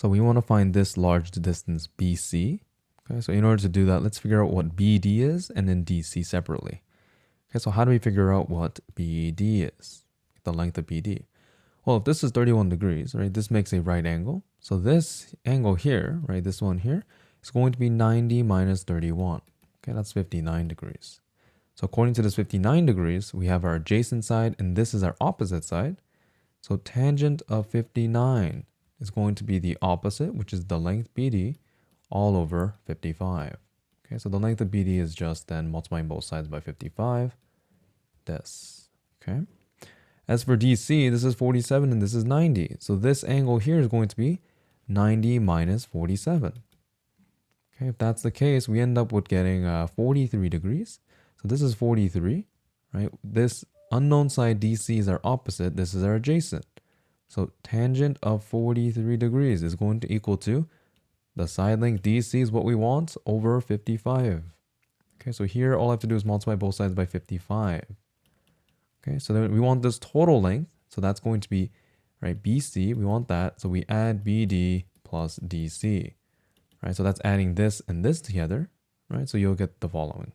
So we want to find this large distance BC. Okay, so in order to do that, let's figure out what BD is and then DC separately. Okay, so how do we figure out what BD is? The length of BD. Well, if this is 31 degrees, right, this makes a right angle. So this angle here, right, this one here, is going to be 90 minus 31. Okay, that's 59 degrees. So according to this 59 degrees, we have our adjacent side and this is our opposite side. So tangent of 59 is going to be the opposite, which is the length BD, all over 55. Okay, so the length of BD is just then multiplying both sides by 55. This. Okay. As for DC, this is 47 and this is 90. So this angle here is going to be 90 minus 47. Okay, if that's the case, we end up with getting 43 degrees. So this is 43, right? This unknown side DC is our opposite. This is our adjacent. So tangent of 43 degrees is going to equal to the side length DC is what we want over 55. Okay, so here all I have to do is multiply both sides by 55. Okay, so then we want this total length. So that's going to be, right, BC. We want that. So we add BD plus DC. Right, so that's adding this and this together. Right, so you'll get the following.